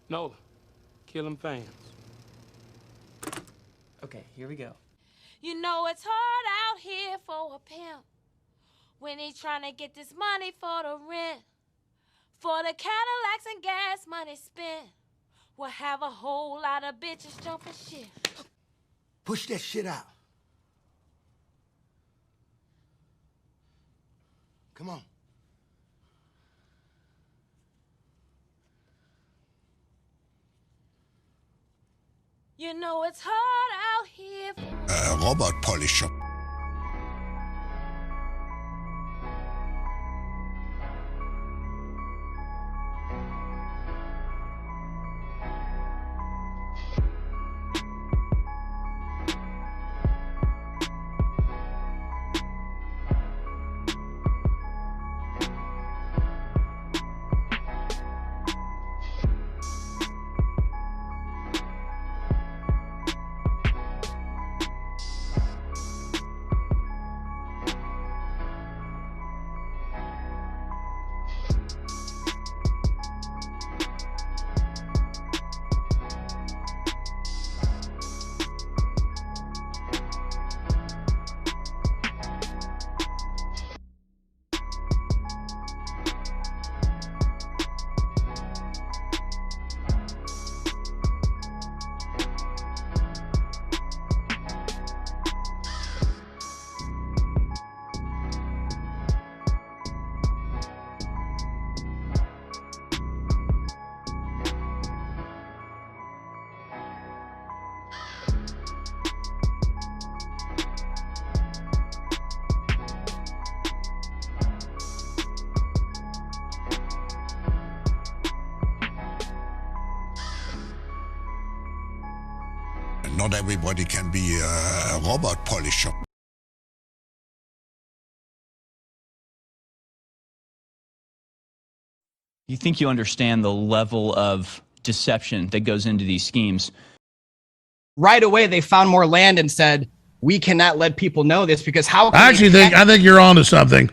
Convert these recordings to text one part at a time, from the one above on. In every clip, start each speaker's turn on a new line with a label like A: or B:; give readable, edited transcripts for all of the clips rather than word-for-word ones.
A: Nola, kill them fans.
B: Okay, here we go.
C: You know it's hard out here for a pimp when he's trying to get this money for the rent, for the Cadillacs and gas money spent. We'll have a whole lot of bitches jumping shit.
D: Push that shit out. Come on.
C: You know it's hard out here for
E: Robot Polisher. Not everybody can be a robot polisher.
F: You think you understand the level of deception that goes into these schemes.
B: Right away, they found more land and said, we cannot let people know this because how can
G: I think you're onto something.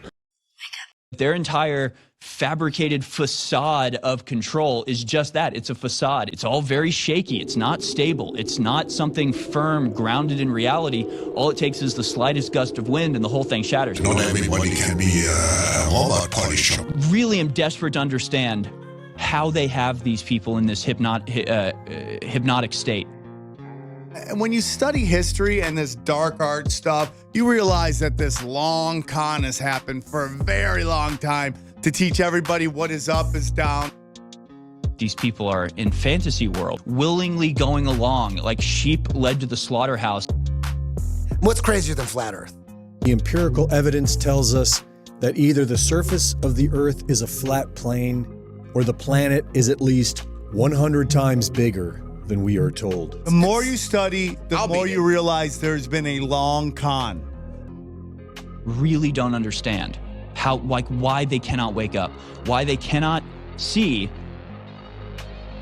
F: Their entire fabricated facade of control is just that. It's a facade. It's all very shaky. It's not stable. It's not something firm, grounded in reality. All it takes is the slightest gust of wind and the whole thing shatters.
E: Not everybody can be a robot polisher.
F: Really am desperate to understand how they have these people in this hypnotic state.
H: And when you study history and this dark art stuff, you realize that this long con has happened for a very long time to teach everybody what is up is down.
F: These people are in fantasy world, willingly going along like sheep led to the slaughterhouse.
D: What's crazier than flat Earth?
I: The empirical evidence tells us that either the surface of the Earth is a flat plane or the planet is at least 100 times bigger than we are told.
H: The more you study, the more you realize there's been a long con.
F: Really don't understand why they cannot wake up, why they cannot see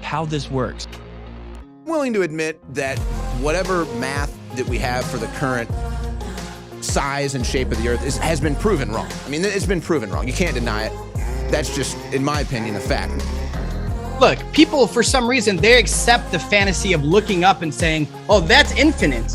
F: how this works.
J: I'm willing to admit that whatever math that we have for the current size and shape of the Earth has been proven wrong. I mean, it's been proven wrong. You can't deny it. That's just, in my opinion, a fact.
B: Look, people, for some reason, they accept the fantasy of looking up and saying, oh, that's infinite.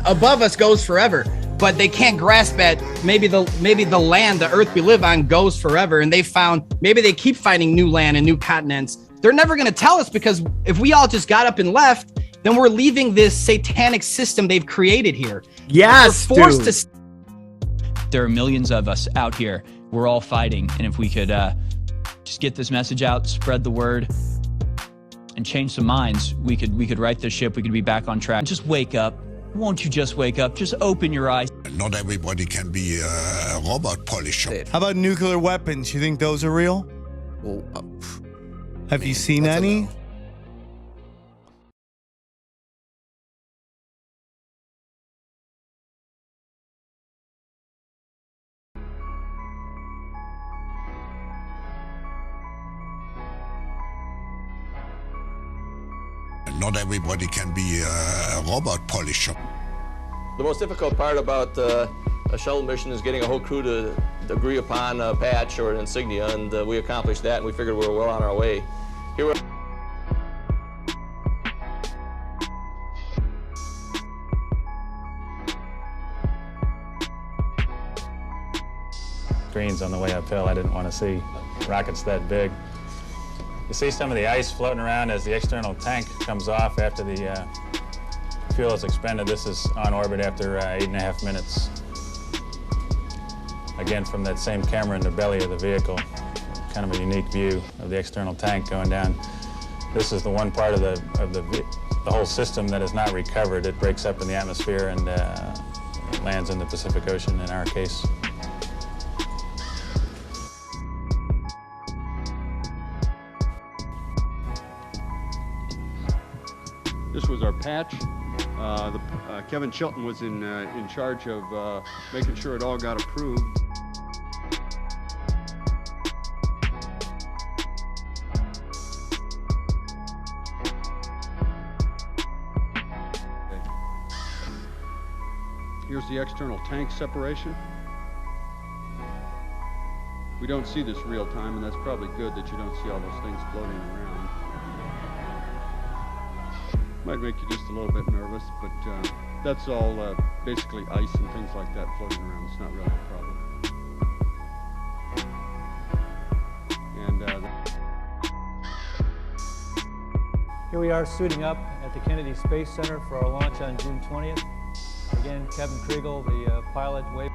B: Above us goes forever. But they can't grasp at maybe the land, the Earth we live on goes forever. And maybe they keep finding new land and new continents. They're never going to tell us because if we all just got up and left, then we're leaving this satanic system they've created here.
G: Yes,
B: we're forced to.
F: There are millions of us out here. We're all fighting. And if we could just get this message out, spread the word, and change some minds, we could right this ship. We could be back on track. Just wake up. Won't you just wake up? Just open your eyes.
E: Not everybody can be a robot polisher.
H: How about nuclear weapons? You think those are real?
J: Well,
H: Have you seen any?
E: Not everybody can be a robot polisher.
K: The most difficult part about a shuttle mission is getting a whole crew to agree upon a patch or an insignia, and we accomplished that, and we figured we were well on our way. Here we're
L: greens on the way uphill. I didn't want to see rockets that big. You see some of the ice floating around as the external tank comes off after the fuel is expended. This is on orbit after 8.5 minutes. Again, from that same camera in the belly of the vehicle. Kind of a unique view of the external tank going down. This is the one part of the whole system that is not recovered. It breaks up in the atmosphere and lands in the Pacific Ocean in our case.
M: This was our patch. Kevin Chilton was in charge of making sure it all got approved. Here's the external tank separation. We don't see this real time, and that's probably good that you don't see all those things floating around. Might make you just a little bit nervous, but that's all basically ice and things like that floating around. It's not really a problem. And
N: here we are suiting up at the Kennedy Space Center for our launch on June 20th. Again, Kevin Kriegel, the pilot, wave.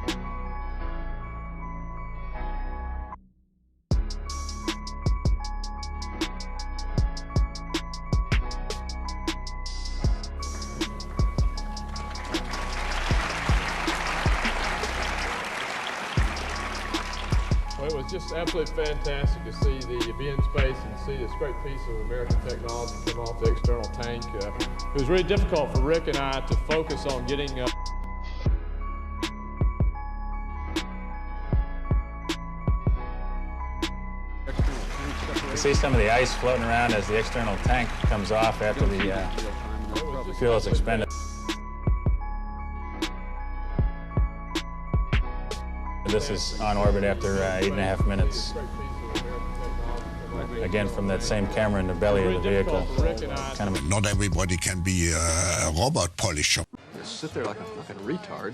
O: Well, it was just absolutely fantastic to see be in space and see this great piece of American technology come off the external tank. It was really difficult for Rick and I to focus on getting
L: You see some of the ice floating around as the external tank comes off after the fuel is expended. This is on orbit after 8.5 minutes. Again, from that same camera in the belly of the vehicle.
E: Not everybody can be a robot polisher.
M: sit there like a fucking retard.